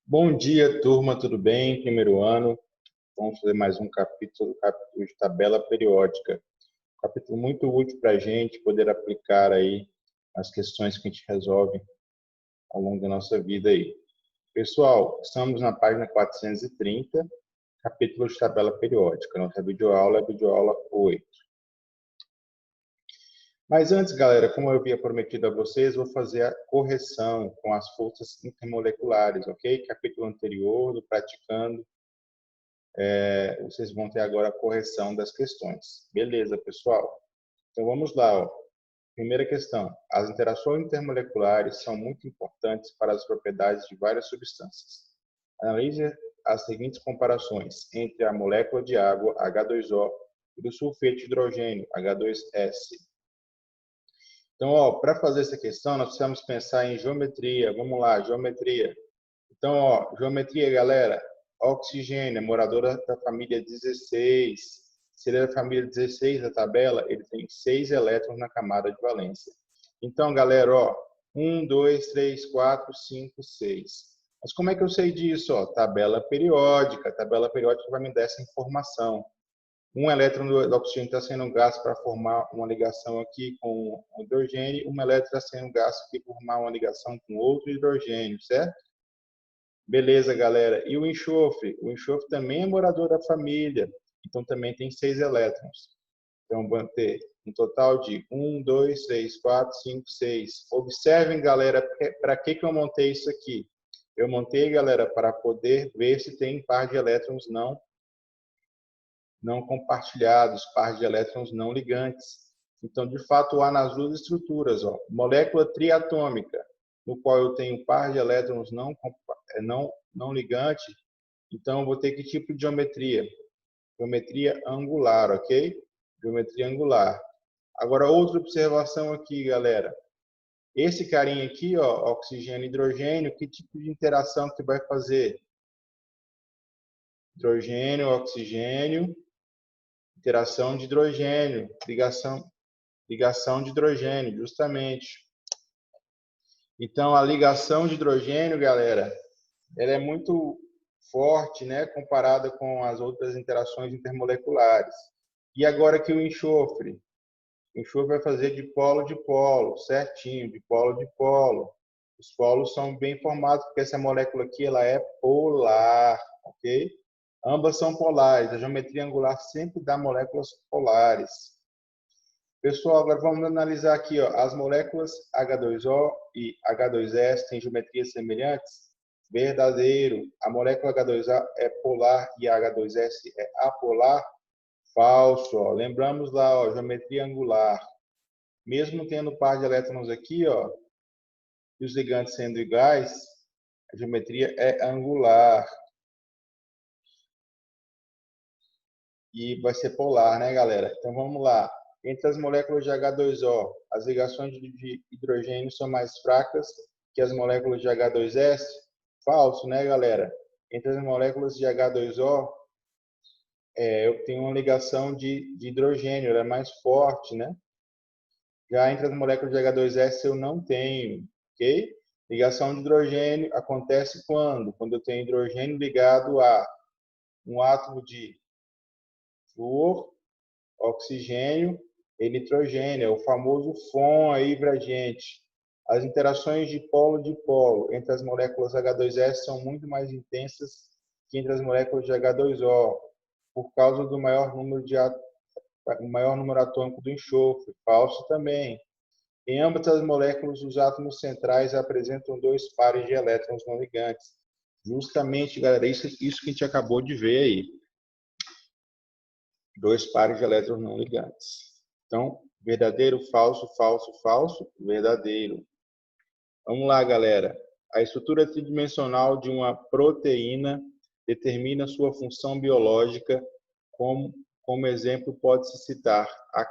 Bom dia, turma, tudo bem? Primeiro ano, vamos fazer mais um capítulo de tabela periódica. Capítulo muito útil para a gente poder aplicar aí as questões que a gente resolve ao longo da nossa vida aí. Pessoal, estamos na página 430, capítulo de tabela periódica. Nossa videoaula é a videoaula 8. Mas antes, galera, como eu havia prometido a vocês, vou fazer a correção com as forças intermoleculares, ok? Capítulo anterior do Praticando, vocês vão ter agora a correção das questões. Beleza, pessoal? Então vamos lá. Ó. Primeira questão. As interações intermoleculares são muito importantes para as propriedades de várias substâncias. Analise as seguintes comparações entre a molécula de água, H2O, e do sulfeto de hidrogênio, H2S. Então, para fazer essa questão, nós precisamos pensar em geometria. Vamos lá, geometria. Então, geometria, galera. Oxigênio, moradora da família 16. Se ele é da família 16 da tabela, ele tem 6 elétrons na camada de valência. Então, galera, 1, 2, 3, 4, 5, 6. Mas como é que eu sei disso? Tabela periódica. A tabela periódica vai me dar essa informação. Um elétron do oxigênio está sendo gasto para formar uma ligação aqui com o hidrogênio. Um elétron está sendo gasto aqui para formar uma ligação com outro hidrogênio, certo? Beleza, galera. E o enxofre? O enxofre também é morador da família, então também tem 6 elétrons. Então, vamos ter um total de 1, 2, 3, 4, 5, 6. Observem, galera, para que eu montei isso aqui? Eu montei, galera, para poder ver se tem par de elétrons não compartilhados, par de elétrons não ligantes. Então, de fato, há nas duas estruturas, molécula triatômica, no qual eu tenho par de elétrons não ligante, então eu vou ter que tipo de geometria? Geometria angular, ok? Geometria angular. Agora, outra observação aqui, galera. Esse carinha aqui, oxigênio e hidrogênio, que tipo de interação que vai fazer? Hidrogênio, oxigênio, interação de hidrogênio, ligação de hidrogênio, justamente. Então, a ligação de hidrogênio, galera, ela é muito forte, né, comparada com as outras interações intermoleculares. E agora que o enxofre vai fazer de polo, certinho, de polo. Os polos são bem formados, porque essa molécula aqui ela é polar, ok? Ambas são polares. A geometria angular sempre dá moléculas polares. Pessoal, agora vamos analisar aqui, as moléculas H2O e H2S têm geometrias semelhantes? Verdadeiro. A molécula H2O é polar e a H2S é apolar? Falso. Lembramos lá, geometria angular. Mesmo tendo par de elétrons aqui, e os ligantes sendo iguais, a geometria é angular. E vai ser polar, né, galera? Então vamos lá. Entre as moléculas de H2O, as ligações de hidrogênio são mais fracas que as moléculas de H2S? Falso, né, galera? Entre as moléculas de H2O, eu tenho uma ligação de hidrogênio, ela é mais forte, né? Já entre as moléculas de H2S eu não tenho, ok? Ligação de hidrogênio acontece quando? Quando eu tenho hidrogênio ligado a um átomo de flúor, oxigênio e nitrogênio, é o famoso FON aí pra gente. As interações de polo entre as moléculas H2S são muito mais intensas que entre as moléculas de H2O, por causa do maior número atômico do enxofre. Falso também. Em ambas as moléculas, os átomos centrais apresentam 2 pares de elétrons não ligantes. Justamente, galera, isso que a gente acabou de ver aí. 2 pares de elétrons não ligantes. Então, verdadeiro, falso, falso, falso, verdadeiro. Vamos lá, galera. A estrutura tridimensional de uma proteína determina sua função biológica. Como exemplo, pode-se citar a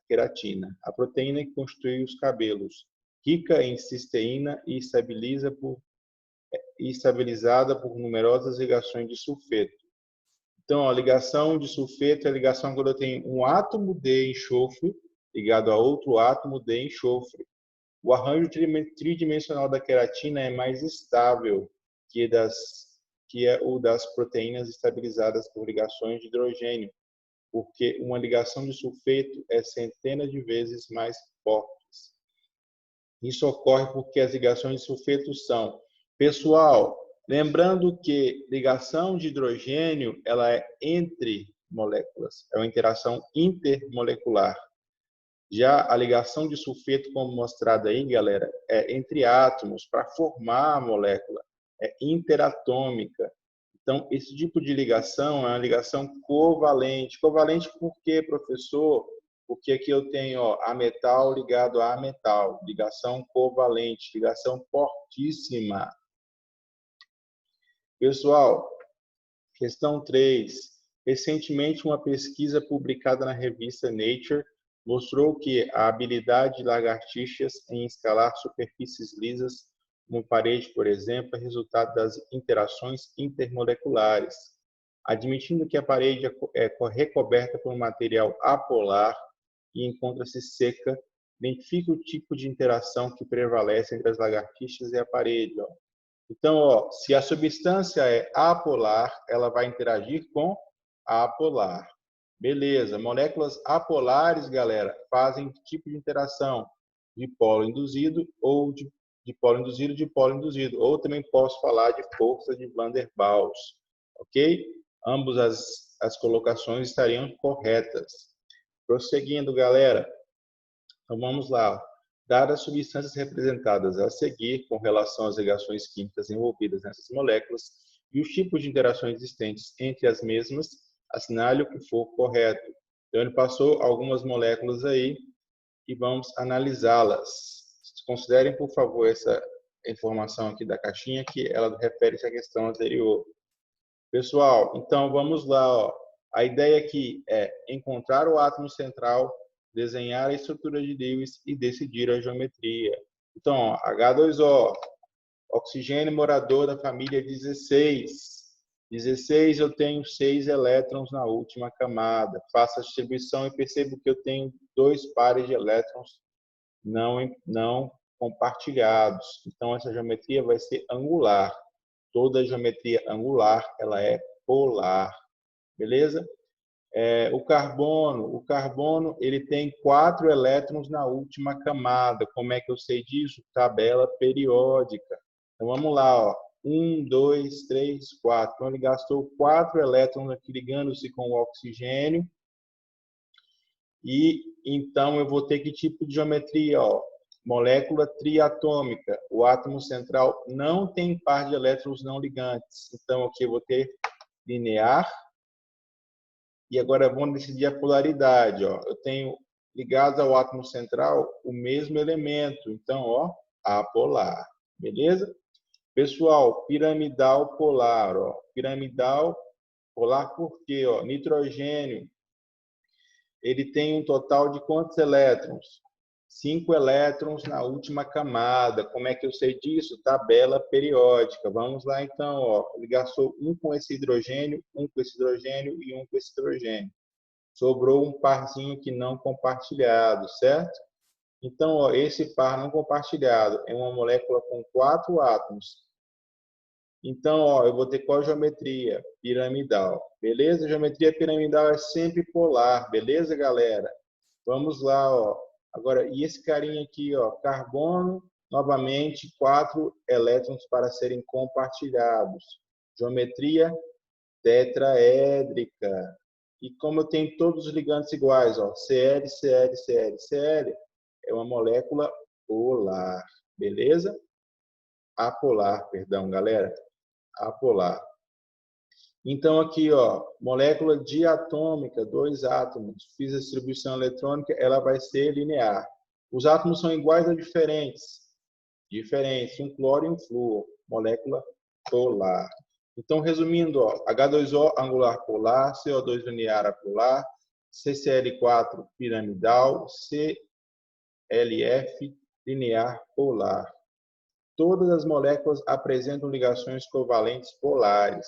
queratina, a proteína que constitui os cabelos, rica em cisteína e estabilizada por numerosas ligações de sulfeto. Então, a ligação de sulfeto é a ligação quando eu tenho um átomo de enxofre ligado a outro átomo de enxofre. O arranjo tridimensional da queratina é mais estável. que é o das proteínas estabilizadas por ligações de hidrogênio, porque uma ligação de sulfeto é centenas de vezes mais forte. Isso ocorre porque as ligações de sulfeto são... Pessoal, lembrando que ligação de hidrogênio ela é entre moléculas, é uma interação intermolecular. Já a ligação de sulfeto, como mostrado aí, galera, é entre átomos para formar a molécula, é interatômica. Então, esse tipo de ligação é uma ligação covalente. Covalente por quê, professor? Porque aqui eu tenho a metal ligado a metal, ligação covalente, ligação fortíssima. Pessoal, questão 3. Recentemente, uma pesquisa publicada na revista Nature mostrou que a habilidade de lagartixas em escalar superfícies lisas, como parede, por exemplo, é resultado das interações intermoleculares. Admitindo que a parede é recoberta por um material apolar e encontra-se seca, identifique o tipo de interação que prevalece entre as lagartixas e a parede. Então, se a substância é apolar, ela vai interagir com apolar. Beleza, moléculas apolares, galera, fazem que tipo de interação? De polo induzido ou de polo induzido, de polo induzido. Ou também posso falar de força de Van der Waals, ok? Ambas as colocações estariam corretas. Prosseguindo, galera. Então, vamos lá. Dadas as substâncias representadas a seguir com relação às ligações químicas envolvidas nessas moléculas e os tipos de interações existentes entre as mesmas, assinale o que for correto. Então, ele passou algumas moléculas aí e vamos analisá-las. Considerem, por favor, essa informação aqui da caixinha, que ela refere-se à questão anterior. Pessoal, então vamos lá. A ideia aqui é encontrar o átomo central, desenhar a estrutura de Lewis e decidir a geometria. Então, H2O, oxigênio morador da família 16. 16, eu tenho 6 elétrons na última camada. Faço a distribuição e percebo que eu tenho 2 pares de elétrons não compartilhados. Então, essa geometria vai ser angular. Toda geometria angular ela é polar. Beleza? O carbono ele tem 4 elétrons na última camada. Como é que eu sei disso? Tabela periódica. Então, vamos lá. 1, 2, 3, 4. Então, ele gastou 4 elétrons aqui ligando-se com o oxigênio. E, então, eu vou ter que tipo de geometria? Molécula triatômica. O átomo central não tem par de elétrons não ligantes. Então, aqui eu vou ter linear. E agora vamos decidir a polaridade. Eu tenho ligados ao átomo central o mesmo elemento. Então, apolar. Beleza? Pessoal, piramidal polar. Piramidal polar por quê? Nitrogênio. Ele tem um total de quantos elétrons? 5 elétrons na última camada. Como é que eu sei disso? Tabela periódica. Vamos lá, então. Ele gastou um com esse hidrogênio, um com esse hidrogênio e um com esse hidrogênio. Sobrou um parzinho que não compartilhado, certo? Então, esse par não compartilhado é uma molécula com 4 átomos. Então, eu vou ter qual geometria? Piramidal. Beleza? Geometria piramidal é sempre polar. Beleza, galera? Vamos lá, Agora, e esse carinha aqui, carbono, novamente, 4 elétrons para serem compartilhados. Geometria tetraédrica. E como eu tenho todos os ligantes iguais, Cl, Cl, Cl, Cl, é uma molécula polar. Beleza? Apolar, perdão, galera. Apolar. Então, aqui, molécula diatômica, 2 átomos. Fiz a distribuição eletrônica, ela vai ser linear. Os átomos são iguais ou diferentes? Diferentes, um cloro e um flúor. Molécula polar. Então, resumindo, H2O angular polar, CO2 linear apolar, CCl4 piramidal, CLF linear polar. Todas as moléculas apresentam ligações covalentes polares.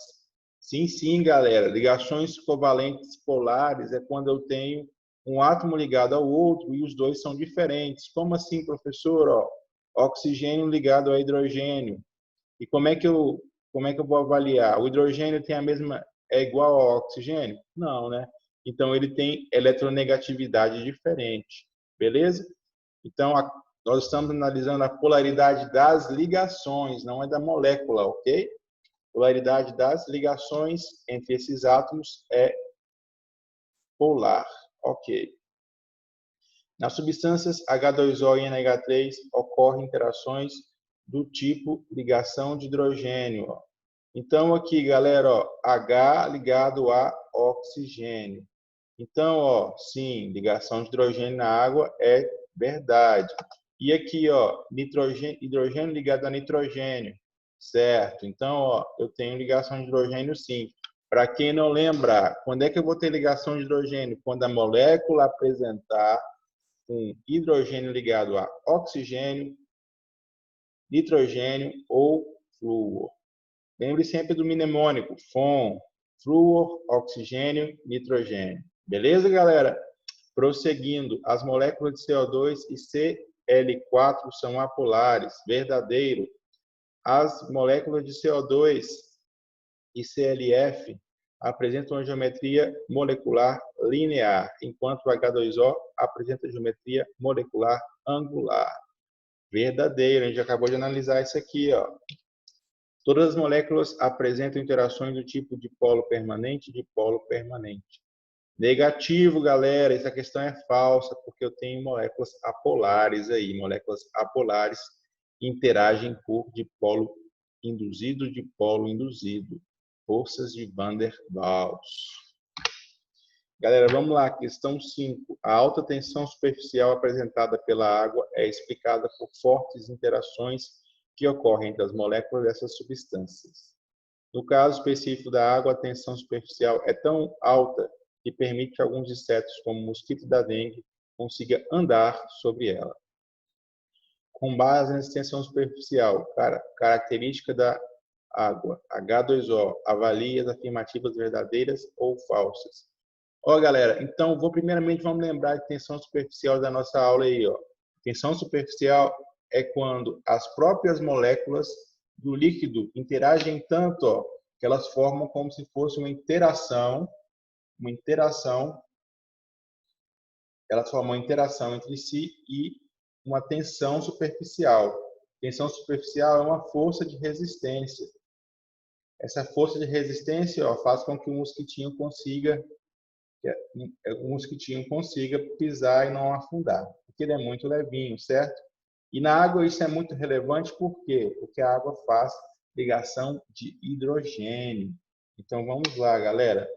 Sim, galera. Ligações covalentes polares é quando eu tenho um átomo ligado ao outro e os dois são diferentes. Como assim, professor? Oxigênio ligado a hidrogênio. E como é que eu como é que eu vou avaliar? O hidrogênio tem a mesma, é igual ao oxigênio? Não, né? Então, ele tem eletronegatividade diferente, beleza? Então, nós estamos analisando a polaridade das ligações, não é da molécula, ok? Polaridade das ligações entre esses átomos é polar, ok? Nas substâncias H2O e NH3 ocorrem interações do tipo ligação de hidrogênio. Ó. Então, aqui, galera, ó, H ligado a oxigênio. Então, ó, sim, ligação de hidrogênio na água é verdade. E aqui, ó, hidrogênio ligado a nitrogênio, certo? Então, ó, eu tenho ligação de hidrogênio sim. Para quem não lembra, quando é que eu vou ter ligação de hidrogênio? Quando a molécula apresentar um hidrogênio ligado a oxigênio, nitrogênio ou flúor. Lembre sempre do mnemônico, FON, flúor, oxigênio, nitrogênio. Beleza, galera? Prosseguindo, as moléculas de CO2 e Cl4 são apolares, verdadeiro. As moléculas de CO2 e ClF apresentam uma geometria molecular linear, enquanto o H2O apresenta geometria molecular angular. Verdadeiro, a gente acabou de analisar isso aqui, ó. Todas as moléculas apresentam interações do tipo dipolo permanente e dipolo permanente. Negativo, galera, essa questão é falsa, porque eu tenho moléculas apolares aí. Moléculas apolares interagem por dipolo induzido. Forças de Van der Waals. Galera, vamos lá, questão 5. A alta tensão superficial apresentada pela água é explicada por fortes interações que ocorrem entre as moléculas dessas substâncias. No caso específico da água, a tensão superficial é tão alta que permite que alguns insetos, como o mosquito da dengue, consigam andar sobre ela. Com base nessa tensão superficial, característica da água, H2O, avalie as afirmativas verdadeiras ou falsas. Ó, galera, então, primeiramente vamos lembrar de tensão superficial da nossa aula aí, ó. Tensão superficial é quando as próprias moléculas do líquido interagem tanto, ó, que elas formam como se fosse uma interação, elas formam uma interação entre si e uma tensão superficial. Tensão superficial é uma força de resistência. Essa força de resistência, ó, faz com que o mosquitinho consiga pisar e não afundar, porque ele é muito levinho, certo? E na água isso é muito relevante, por quê? Porque a água faz ligação de hidrogênio. Então vamos lá, galera.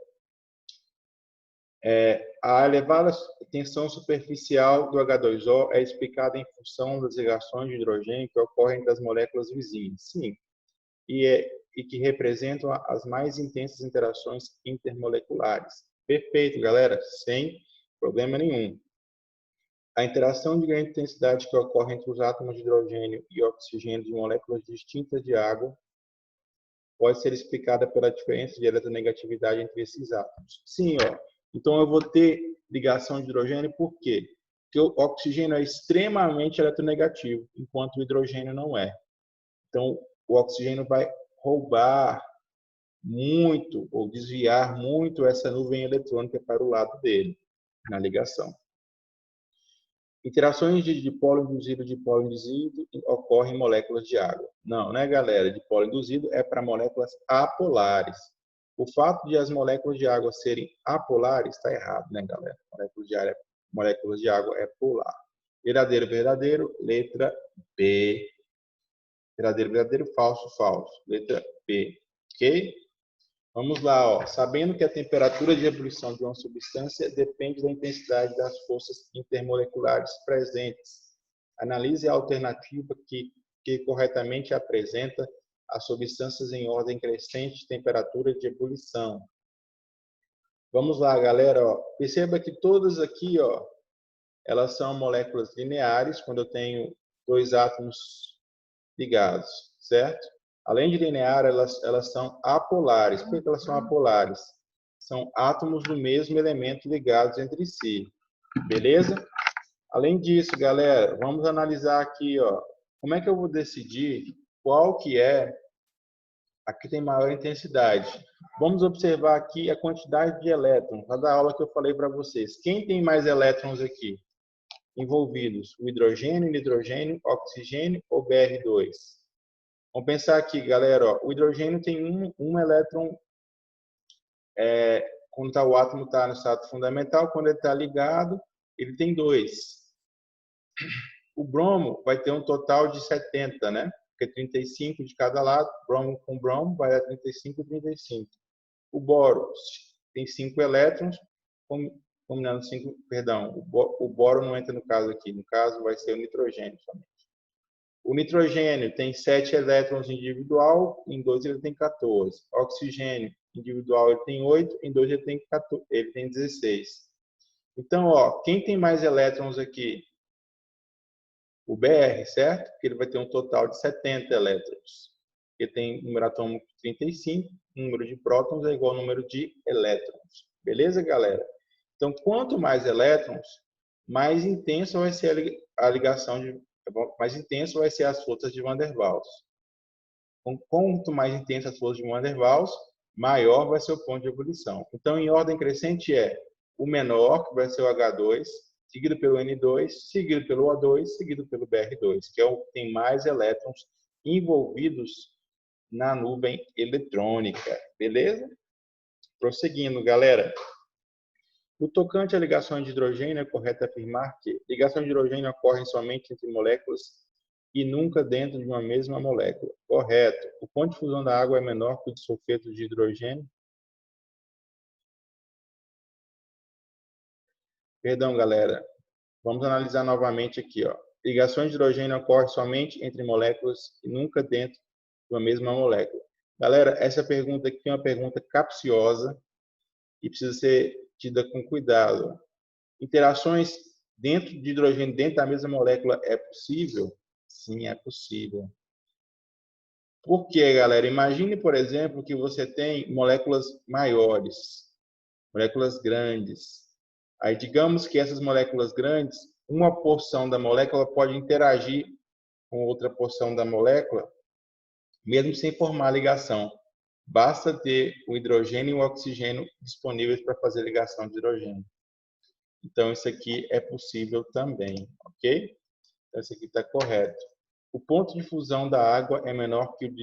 A elevada tensão superficial do H2O é explicada em função das ligações de hidrogênio que ocorrem entre as moléculas vizinhas. Sim, e que representam as mais intensas interações intermoleculares. Perfeito, galera, sem problema nenhum. A interação de grande intensidade que ocorre entre os átomos de hidrogênio e oxigênio de moléculas distintas de água pode ser explicada pela diferença de eletronegatividade entre esses átomos. Sim, ó. Então eu vou ter ligação de hidrogênio por quê? Porque o oxigênio é extremamente eletronegativo, enquanto o hidrogênio não é. Então o oxigênio vai roubar muito ou desviar muito essa nuvem eletrônica para o lado dele, na ligação. Interações de dipolo induzido e dipolo induzido ocorrem em moléculas de água. Não, né, galera? Dipolo induzido é para moléculas apolares. O fato de as moléculas de água serem apolares está errado, né, galera? Moléculas de água é polar. Verdadeiro, verdadeiro, letra B. Verdadeiro, verdadeiro, falso, falso. Letra B. Ok? Vamos lá, ó. Sabendo que a temperatura de ebulição de uma substância depende da intensidade das forças intermoleculares presentes. Analise a alternativa que corretamente apresenta as substâncias em ordem crescente de temperatura de ebulição. Vamos lá, galera. Ó. Perceba que todas aqui, ó, elas são moléculas lineares, quando eu tenho dois átomos ligados, certo? Além de linear, elas são apolares. Por que elas são apolares? São átomos do mesmo elemento ligados entre si. Beleza? Além disso, galera, vamos analisar aqui, ó, como é que eu vou decidir qual que é Aqui tem maior intensidade. Vamos observar aqui a quantidade de elétrons, lá da aula que eu falei para vocês. Quem tem mais elétrons aqui envolvidos? O hidrogênio, nitrogênio, oxigênio ou Br2? Vamos pensar aqui, galera. Ó, o hidrogênio tem um elétron quando o átomo está no estado fundamental. Quando ele está ligado, ele tem 2. O bromo vai ter um total de 70, né? Porque 35 de cada lado, bromo com bromo vai dar 35 e 35. O boro tem 5 elétrons, combinando 5, perdão, o boro não entra no caso aqui, no caso vai ser o nitrogênio somente. O nitrogênio tem 7 elétrons individual, em 2 ele tem 14. O oxigênio individual ele tem 8, em 2 ele tem 14, ele tem 16. Então, ó, quem tem mais elétrons aqui? O Br, certo? Porque ele vai ter um total de 70 elétrons. Ele tem número atômico 35, o número de prótons é igual ao número de elétrons. Beleza, galera? Então, quanto mais elétrons, mais intensa vai ser a ligação mais intenso vai ser as forças de Van der Waals. Quanto mais intensa as forças de Van der Waals, maior vai ser o ponto de ebulição. Então, em ordem crescente o menor, que vai ser o H2, seguido pelo N2, seguido pelo O2, seguido pelo Br2, que é o que tem mais elétrons envolvidos na nuvem eletrônica. Beleza? Prosseguindo, galera. No tocante à ligação de hidrogênio, é correto afirmar que ligação de hidrogênio ocorre somente entre moléculas e nunca dentro de uma mesma molécula. Correto. O ponto de fusão da água é menor que o de sulfeto de hidrogênio? Perdão, galera. Vamos analisar novamente aqui, ó. Ligações de hidrogênio ocorrem somente entre moléculas e nunca dentro de uma mesma molécula. Galera, essa pergunta aqui é uma pergunta capciosa e precisa ser tida com cuidado. Interações dentro de hidrogênio, dentro da mesma molécula, é possível? Sim, é possível. Por quê, galera? Imagine, por exemplo, que você tem moléculas maiores, moléculas grandes. Aí, digamos que essas moléculas grandes, uma porção da molécula pode interagir com outra porção da molécula, mesmo sem formar ligação. Basta ter o hidrogênio e o oxigênio disponíveis para fazer ligação de hidrogênio. Então, isso aqui é possível também, ok? Então, isso aqui está correto. O ponto de fusão da água é menor que o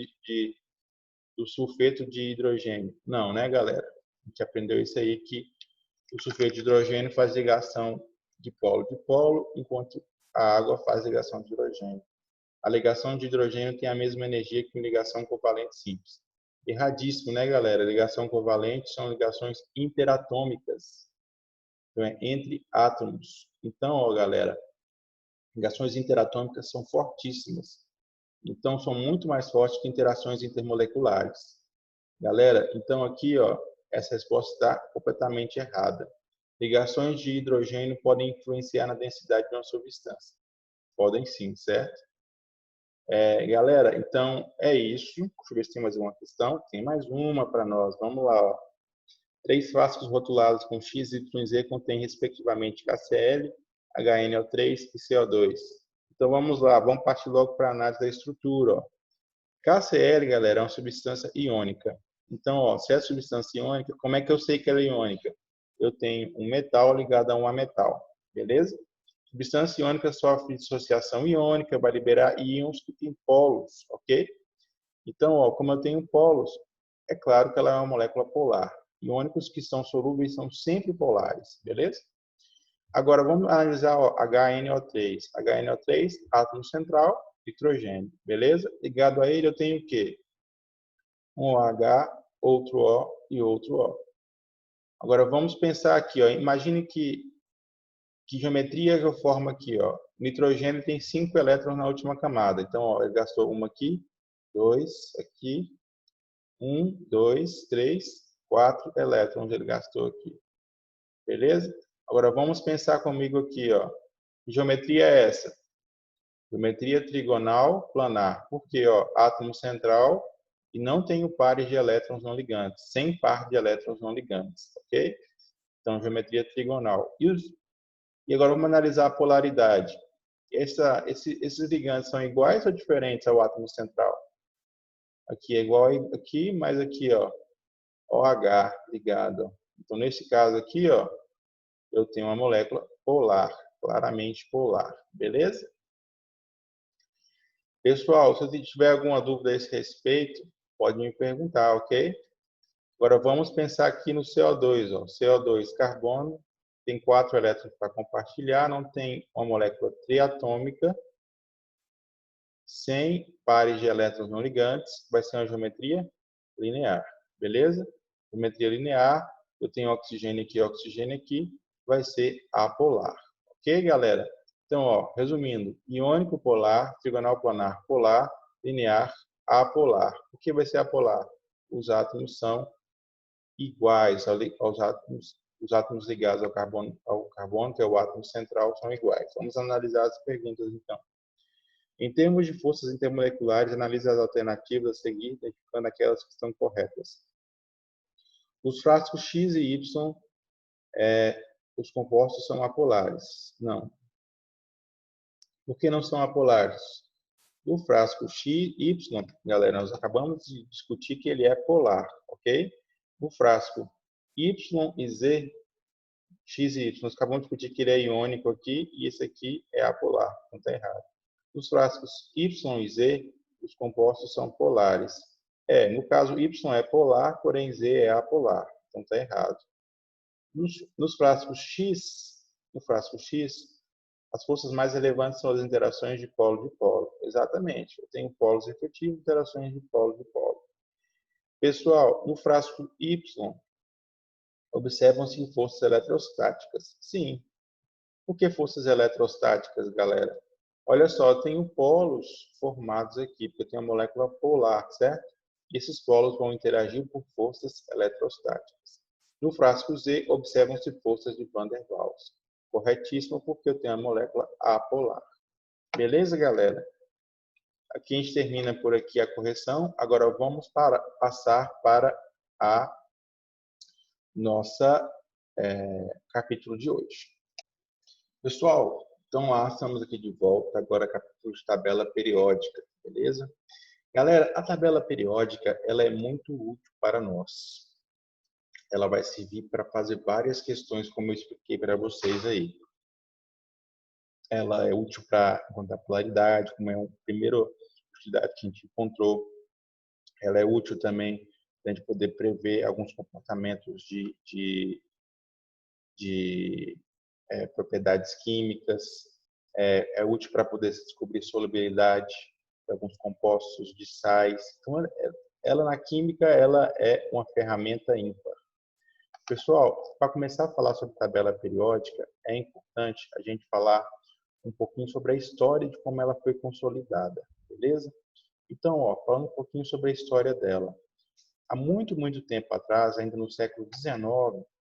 do sulfeto de hidrogênio. Não, né, galera? A gente aprendeu isso aí, que o sulfeto de hidrogênio faz ligação de polo, enquanto a água faz ligação de hidrogênio. A ligação de hidrogênio tem a mesma energia que uma ligação covalente simples. Erradíssimo, né, galera? Ligação covalente são ligações interatômicas, então é entre átomos. Então, ó, galera, ligações interatômicas são fortíssimas. Então, são muito mais fortes que interações intermoleculares. Galera, então aqui, ó, essa resposta está completamente errada. Ligações de hidrogênio podem influenciar na densidade de uma substância. Podem sim, certo? Galera, então é isso. Deixa eu ver se tem mais uma questão. Tem mais uma para nós. Vamos lá. Ó. 3 frascos rotulados com X, Y e Z contêm respectivamente KCl, HNO3 e CO2. Então vamos lá, vamos partir logo para a análise da estrutura. Ó. KCl, galera, é uma substância iônica. Então, ó, se é substância iônica, como é que eu sei que ela é iônica? Eu tenho um metal ligado a um ametal, beleza? Substância iônica sofre dissociação iônica, vai liberar íons que têm polos, ok? Então, ó, como eu tenho polos, é claro que ela é uma molécula polar. Iônicos que são solúveis são sempre polares, beleza? Agora, vamos analisar ó, HNO3. HNO3, átomo central, nitrogênio, beleza? Ligado a ele eu tenho o quê? Um H, outro O e outro O. Agora, vamos pensar aqui, ó. Imagine que geometria que eu formo aqui, ó. Nitrogênio tem 5 elétrons na última camada. Então, ó, ele gastou uma aqui, 2 aqui, 1, 2, 3, 4 elétrons ele gastou aqui. Beleza? Agora vamos pensar comigo aqui, ó. Que geometria é essa? Geometria trigonal planar. Porque, ó, átomo central e não tenho pares de elétrons não ligantes. Sem par de elétrons não ligantes, ok? Então, geometria trigonal. E agora vamos analisar a polaridade. Esses ligantes são iguais ou diferentes ao átomo central? Aqui é igual a aqui, mas aqui, ó, OH ligado. Então, nesse caso aqui, ó, eu tenho uma molécula polar, claramente polar, beleza? Pessoal, se você tiver alguma dúvida a esse respeito, pode me perguntar, ok? Agora vamos pensar aqui no CO2, ó. CO2, carbono, tem 4 elétrons para compartilhar, não tem uma molécula triatômica, sem pares de elétrons não ligantes, vai ser uma geometria linear, beleza? Geometria linear, eu tenho oxigênio aqui, vai ser apolar, ok, galera? Então, ó, resumindo, iônico polar, trigonal planar polar, linear, apolar. O que vai ser apolar? Os átomos são iguais aos átomos, os átomos ligados ao carbono, que é o átomo central, são iguais. Vamos analisar as perguntas, então. Em termos de forças intermoleculares, analise as alternativas a seguir, identificando aquelas que estão corretas. Os frascos X e Y, os compostos são apolares. Não. Por que não são apolares? O frasco X e Y, galera, nós acabamos de discutir que ele é polar, ok? O frasco Y e Z, X e Y, nós acabamos de discutir que ele é iônico aqui e esse aqui é apolar, então está errado. Os frascos Y e Z, os compostos são polares. No caso, Y é polar, porém Z é apolar. Então está errado. No frasco X, as forças mais relevantes são as interações de polo. Exatamente. Eu tenho polos efetivos, interações de polo. Pessoal, no frasco Y, observam-se forças eletrostáticas. Sim. Por que forças eletrostáticas, galera? Olha só, eu tenho polos formados aqui, porque eu tenho a molécula polar, certo? E esses polos vão interagir por forças eletrostáticas. No frasco Z, observam-se forças de Van der Waals. Corretíssimo, porque eu tenho a molécula apolar. Beleza, galera? Aqui a gente termina por aqui a correção. Agora vamos passar para a nossa capítulo de hoje. Pessoal, então lá estamos aqui de volta, agora capítulo de tabela periódica, beleza? Galera, a tabela periódica, ela é muito útil para nós. Ela vai servir para fazer várias questões, como eu expliquei para vocês aí. Ela é útil para encontrar polaridade, como é a primeira utilidade que a gente encontrou. Ela é útil também para a gente poder prever alguns comportamentos de propriedades químicas, é útil para poder descobrir solubilidade de alguns compostos de sais. Então, ela na química, ela é uma ferramenta ímpar. Pessoal, para começar a falar sobre tabela periódica, é importante a gente falar um pouquinho sobre a história de como ela foi consolidada, beleza? Então, ó, falando um pouquinho sobre a história dela. Há muito tempo atrás, ainda no século XIX,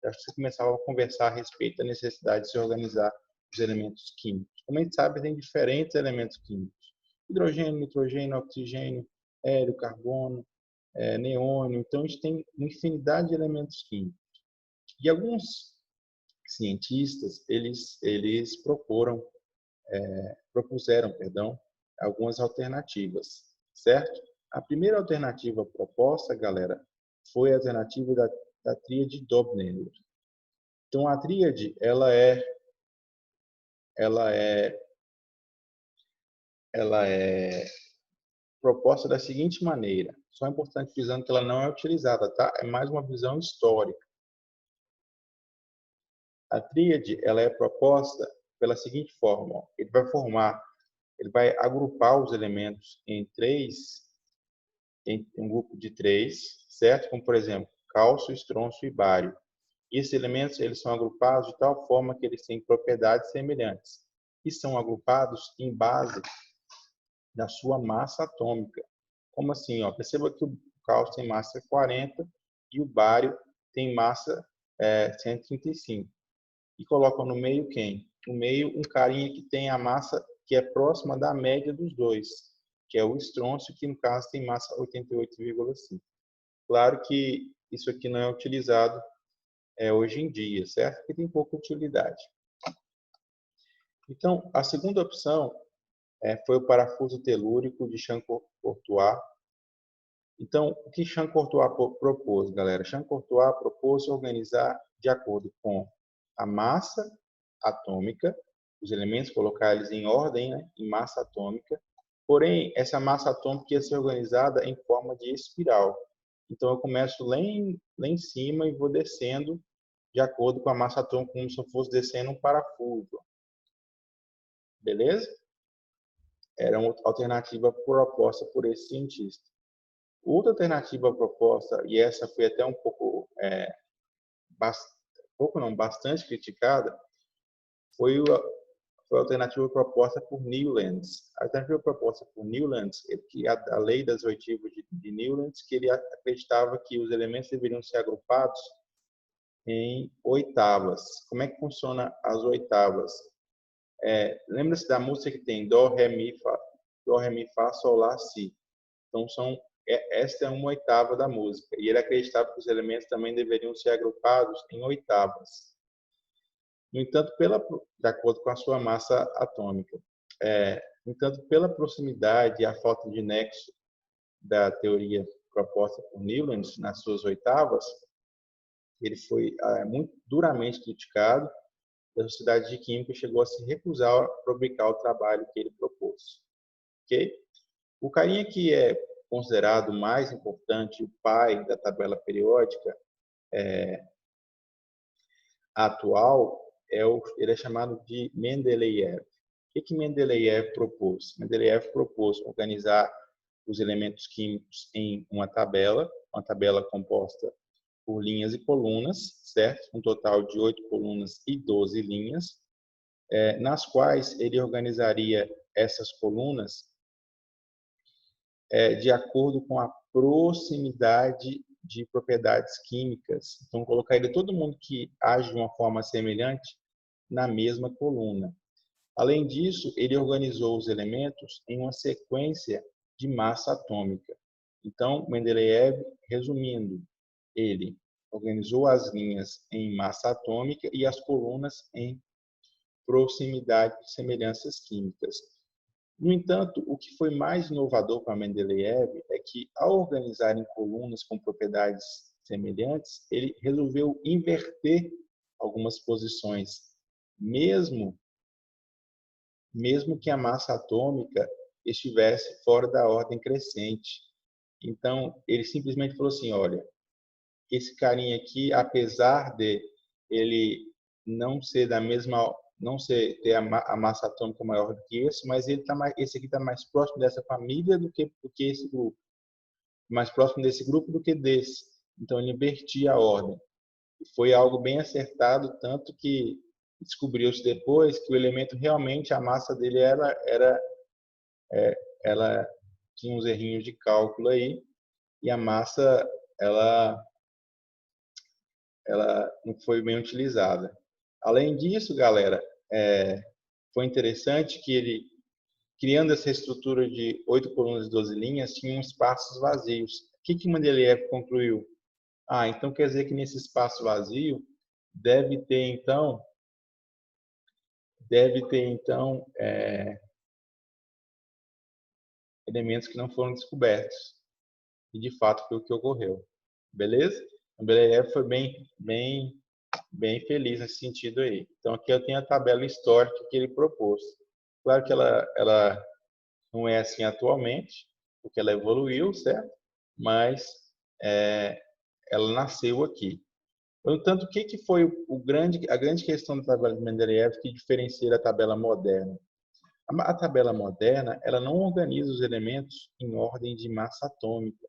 acho que você começava a conversar a respeito da necessidade de se organizar os elementos químicos. Como a gente sabe, tem diferentes elementos químicos. Hidrogênio, nitrogênio, oxigênio, hélio, carbono, neônio. Então, a gente tem uma infinidade de elementos químicos. E alguns cientistas, eles propuseram, algumas alternativas, certo? A primeira alternativa proposta, galera, foi a alternativa da tríade Dobner. Então, a tríade, ela é proposta da seguinte maneira. Só é importante frisando que ela não é utilizada, tá? É mais uma visão histórica. A tríade, ela é proposta pela seguinte forma. Ó. Ele vai agrupar os elementos em um grupo de 3, certo? Como, por exemplo, cálcio, estrôncio e bário. E esses elementos eles são agrupados de tal forma que eles têm propriedades semelhantes e são agrupados em base da sua massa atômica. Como assim? Ó? Perceba que o cálcio tem massa 40 e o bário tem massa 135. E colocam no meio quem? No meio um carinha que tem a massa que é próxima da média dos dois, que é o estrôncio, que no caso tem massa 88,5. Claro que isso aqui não é utilizado hoje em dia, certo? Porque tem pouca utilidade. Então, a segunda opção foi o parafuso telúrico de Champcourtois, Então, o que Jean-Courtois propôs, galera? Jean-Courtois propôs organizar de acordo com a massa atômica, os elementos, colocar eles em ordem, né, em massa atômica. Porém, essa massa atômica ia ser organizada em forma de espiral. Então, eu começo lá em cima e vou descendo de acordo com a massa atômica, como se eu fosse descendo um parafuso. Beleza? Era uma alternativa proposta por esse cientista. Outra alternativa proposta, e essa foi até um pouco, bastante criticada, foi a alternativa proposta por Newlands. A alternativa proposta por Newlands é que a lei das oitivas de Newlands, que ele acreditava que os elementos deveriam ser agrupados em oitavas. Como é que funciona as oitavas? Lembra-se da música que tem Dó, Ré, Mi, Fá, Sol, Lá, Si. Então, esta é uma oitava da música. E ele acreditava que os elementos também deveriam ser agrupados em oitavas. No entanto, de acordo com a sua massa atômica. No entanto, pela proximidade e a falta de nexo da teoria proposta por Newlands nas suas oitavas, ele foi muito duramente criticado. A Sociedade de Química chegou a se recusar a publicar o trabalho que ele propôs. Ok? O carinha que é considerado o mais importante, o pai da tabela periódica atual, ele é chamado de Mendeleev. O que Mendeleev propôs? Mendeleev propôs organizar os elementos químicos em uma tabela composta por linhas e colunas, certo? Um total de 8 colunas e 12 linhas, nas quais ele organizaria essas colunas de acordo com a proximidade de propriedades químicas. Então, colocaria todo mundo que age de uma forma semelhante na mesma coluna. Além disso, ele organizou os elementos em uma sequência de massa atômica. Então, Mendeleev, resumindo, ele organizou as linhas em massa atômica e as colunas em proximidade de semelhanças químicas. No entanto, o que foi mais inovador para Mendeleev é que, ao organizar em colunas com propriedades semelhantes, ele resolveu inverter algumas posições, mesmo que a massa atômica estivesse fora da ordem crescente. Então, ele simplesmente falou assim, olha, esse carinha aqui, apesar de ele não ser da mesma, ter a massa atômica maior do que esse, mas esse aqui está mais próximo dessa família do que esse grupo, mais próximo desse grupo do que desse. Então ele invertia a ordem. E foi algo bem acertado, tanto que descobriu-se depois que o elemento realmente, a massa dele ela tinha uns errinhos de cálculo aí, e a massa ela não foi bem utilizada. Além disso, galera, foi interessante que ele, criando essa estrutura de 8 colunas e 12 linhas, tinha espaços vazios. O que Mendeleev concluiu? Então quer dizer que nesse espaço vazio deve ter então elementos que não foram descobertos. E de fato foi o que ocorreu. Beleza? O Mendeleev foi bem feliz nesse sentido aí. Então aqui eu tenho a tabela histórica que ele propôs. Claro que ela não é assim atualmente, porque ela evoluiu, certo? Mas ela nasceu aqui. Portanto, o que foi a grande questão da tabela de Mendeleev que diferencia da tabela moderna? A tabela moderna, ela não organiza os elementos em ordem de massa atômica.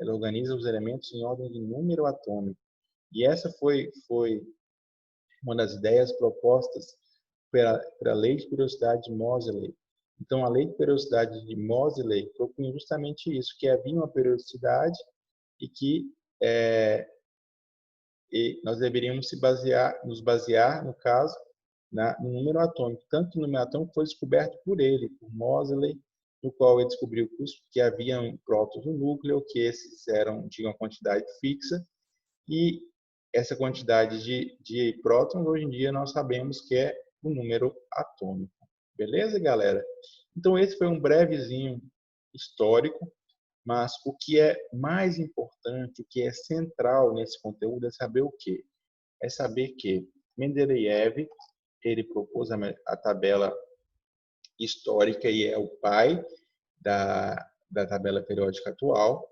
Ela organiza os elementos em ordem de número atômico. E essa foi uma das ideias propostas pela lei de periodicidade de Moseley. Então, a lei de periodicidade de Moseley propunha justamente isso, que havia uma periodicidade e que nós deveríamos nos basear, no caso, no número atômico. Tanto que o número atômico foi descoberto por ele, por Moseley, no qual ele descobriu que havia prótons no núcleo, que esses tinham uma quantidade fixa, e essa quantidade de prótons, hoje em dia, nós sabemos que é o número atômico. Beleza, galera? Então, esse foi um brevezinho histórico Mas o que é mais importante, o que é central nesse conteúdo é saber o quê? É saber que Mendeleev, ele propôs a tabela histórica e é o pai da tabela periódica atual.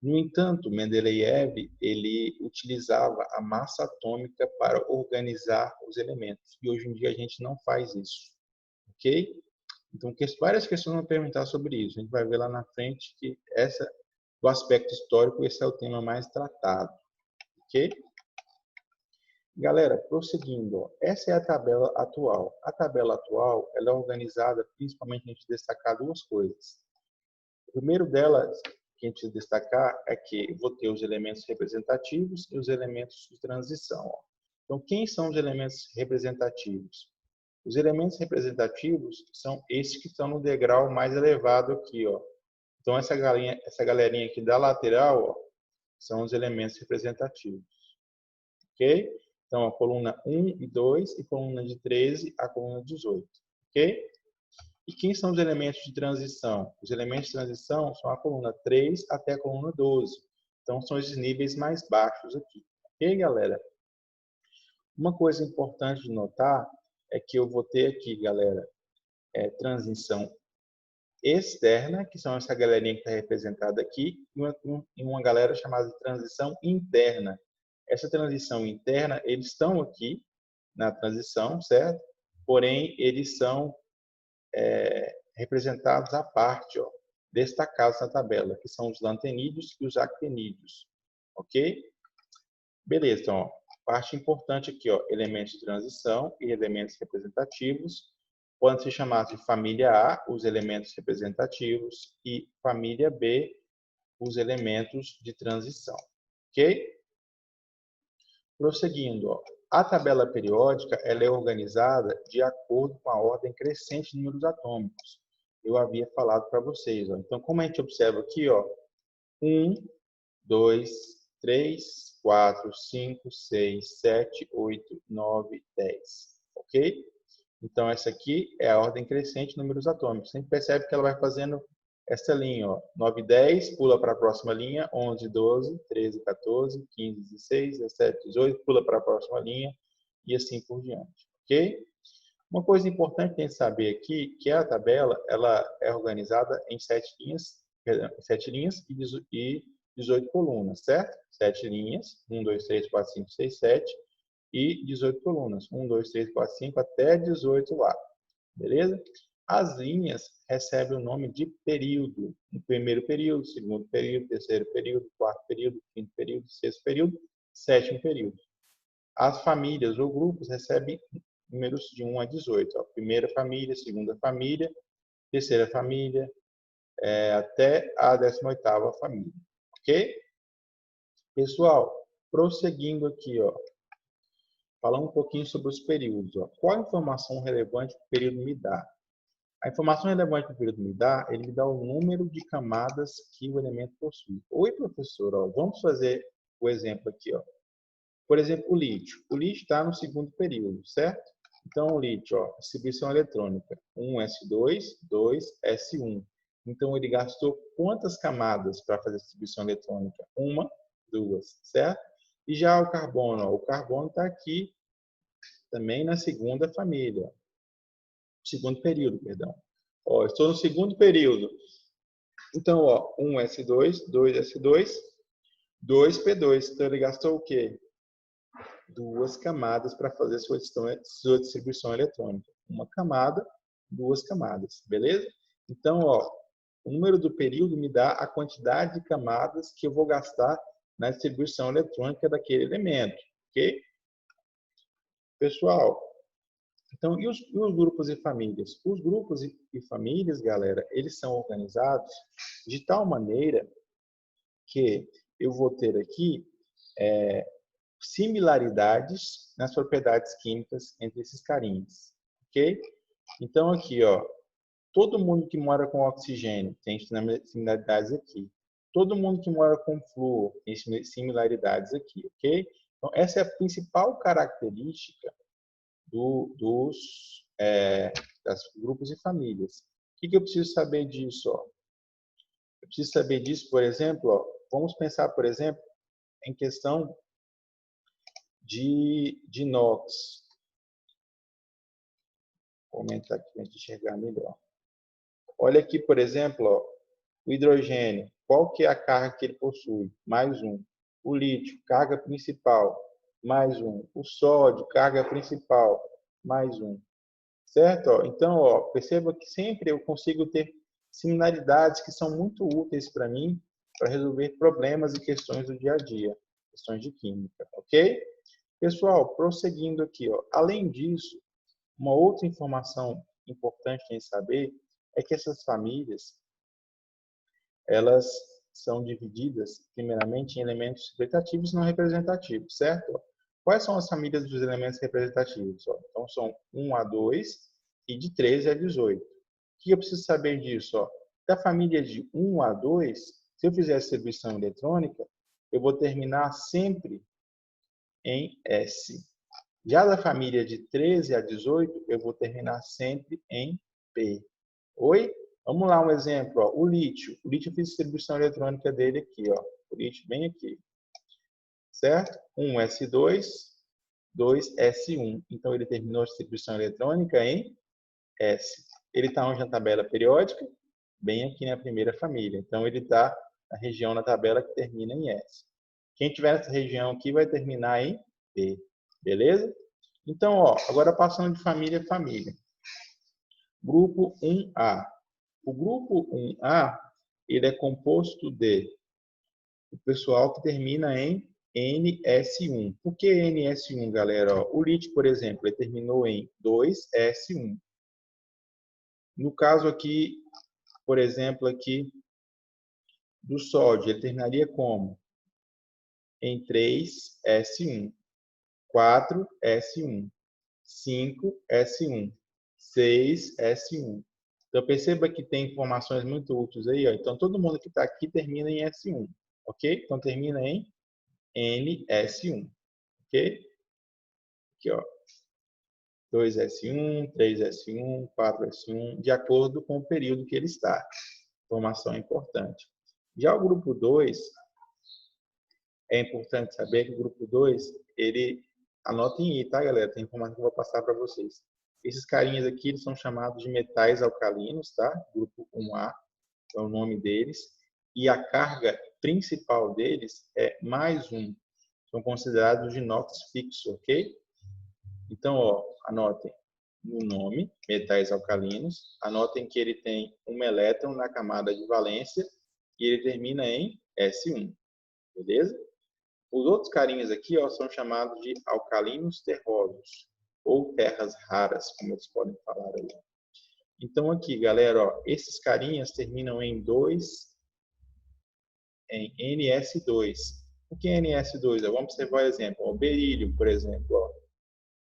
No entanto, Mendeleev ele utilizava a massa atômica para organizar os elementos e hoje em dia a gente não faz isso, ok? Então, várias questões vão perguntar sobre isso. A gente vai ver lá na frente que do aspecto histórico, esse é o tema mais tratado, ok? Galera, prosseguindo, ó, essa é a tabela atual. A tabela atual ela é organizada principalmente a gente destacar duas coisas. O primeiro delas que a gente destacar é que eu vou ter os elementos representativos e os elementos de transição. Ó. Então, quem são os elementos representativos? Os elementos representativos são esses que estão no degrau mais elevado aqui, ó. Então essa galerinha aqui da lateral, ó, são os elementos representativos, ok? Então a coluna 1 e 2 e coluna de 13 a coluna 18, ok? E quem são os elementos de transição? Os elementos de transição são a coluna 3 até a coluna 12. Então são esses níveis mais baixos aqui, ok, galera? Uma coisa importante de notar é que eu vou ter aqui, galera, transição externa, que são essa galerinha que está representada aqui, e uma galera chamada de transição interna. Essa transição interna, eles estão aqui na transição, certo? Porém, eles são representados à parte, ó, destacados na tabela, que são os lantenídeos e os actinídeos, ok? Beleza, então, ó, parte importante aqui, ó, elementos de transição e elementos representativos, podem ser chamados de família A, os elementos representativos, e família B, os elementos de transição. Ok? Prosseguindo, ó, a tabela periódica ela é organizada de acordo com a ordem crescente de números atômicos. Eu havia falado para vocês. Ó. Então, como a gente observa aqui, ó, 1, 2, 3, 4, 5, 6, 7, 8, 9, 10. Ok? Então, essa aqui é a ordem crescente de números atômicos. A gente percebe que ela vai fazendo essa linha, ó, 9, 10, pula para a próxima linha, 11, 12, 13, 14, 15, 16, 17, 18, pula para a próxima linha e assim por diante, ok? Uma coisa importante que a gente saber aqui, que a tabela ela é organizada em 7 linhas e 18 colunas, certo? 7 linhas, 1, 2, 3, 4, 5, 6, 7, e 18 colunas. 1, 2, 3, 4, 5 até 18 lá. Beleza? As linhas recebem o nome de período. O primeiro período, segundo período, terceiro período, quarto período, quinto período, sexto período, sétimo período. As famílias ou grupos recebem números de 1 a 18. Ó. Primeira família, segunda família, terceira família, até a 18ª família. Ok? Pessoal, prosseguindo aqui, ó. Falar um pouquinho sobre os períodos. Ó. Qual a informação relevante que o período me dá? A informação relevante que o período me dá, ele me dá o número de camadas que o elemento possui. Oi, professor, ó, vamos fazer o exemplo aqui. Ó. Por exemplo, o lítio. O lítio está no segundo período, certo? Então, o lítio, ó, distribuição eletrônica, 1s2, 2s1. Então, ele gastou quantas camadas para fazer a distribuição eletrônica? 1, 2, certo? E já o carbono, ó, o carbono está aqui também na segunda família. Segundo período, perdão. Ó, estou no segundo período. Então, ó, 1s2, 2s2, 2p2. Então, ele gastou o quê? 2 camadas para fazer sua distribuição eletrônica. Uma camada, 2 camadas. Beleza? Então, ó, o número do período me dá a quantidade de camadas que eu vou gastar na distribuição eletrônica daquele elemento. Ok? Pessoal, então, e os grupos e famílias? Os grupos e famílias, galera, eles são organizados de tal maneira que eu vou ter aqui similaridades nas propriedades químicas entre esses carinhas, ok? Então, aqui, ó, todo mundo que mora com oxigênio tem similaridades aqui. Todo mundo que mora com flúor tem similaridades aqui, ok? Então, essa é a principal característica das grupos e famílias. O que eu preciso saber disso? Ó? Eu preciso saber disso, por exemplo, ó, vamos pensar, por exemplo, em questão de inox. Vou aumentar aqui para a gente enxergar melhor. Olha aqui, por exemplo, ó, o hidrogênio. Qual que é a carga que ele possui? Mais um. O lítio, carga principal. Mais um. O sódio, carga principal. Mais um. Certo? Ó, então, ó, perceba que sempre eu consigo ter similaridades que são muito úteis para mim para resolver problemas e questões do dia a dia, questões de química, ok? Pessoal, prosseguindo aqui, ó, além disso, uma outra informação importante em saber é que essas famílias, elas são divididas, primeiramente, em elementos representativos e não representativos, certo? Quais são as famílias dos elementos representativos? Então, são 1 a 2 e de 13 a 18. O que eu preciso saber disso? Da família de 1 a 2, se eu fizer a distribuição eletrônica, eu vou terminar sempre em S. Já da família de 13 a 18, eu vou terminar sempre em P. Oi? Vamos lá, um exemplo. Ó. O lítio. O lítio eu fiz a distribuição eletrônica dele aqui. Ó. O lítio bem aqui. Certo? 1S2, 2S1. Então, ele terminou a distribuição eletrônica em S. Ele está onde na tabela periódica? Bem aqui na primeira família. Então, ele está na região da tabela que termina em S. Quem tiver nessa região aqui vai terminar em P. Beleza? Então, ó, agora passando de família a família. Grupo 1A. O grupo 1A, ele é composto de o pessoal que termina em NS1. Por que NS1, galera? Ó, o lítio, por exemplo, ele terminou em 2S1. No caso aqui, por exemplo, aqui do sódio, ele terminaria como? Em 3S1, 4S1, 5S1, 6S1. Então, perceba que tem informações muito úteis aí. Ó. Então, todo mundo que está aqui termina em S1, ok? Então, termina em NS1, ok? Aqui, ó. 2S1, 3S1, 4S1, de acordo com o período que ele está. Informação importante. Já o grupo 2, é importante saber que o grupo 2, ele, anotem aí, tá, galera? Tem informação que eu vou passar para vocês. Esses carinhas aqui, eles são chamados de metais alcalinos, tá? Grupo 1A, é o nome deles. E a carga principal deles é mais um. São considerados de inox fixo, ok? Então, ó, anotem no nome, metais alcalinos. Anotem que ele tem um elétron na camada de valência e ele termina em S1, beleza? Os outros carinhas aqui, ó, são chamados de alcalinos terrosos ou terras raras, como eles podem falar aí. Então aqui, galera, ó, esses carinhas terminam em 2, em NS2. O que é NS2? Vamos observar o exemplo. O berílio, por exemplo, ó,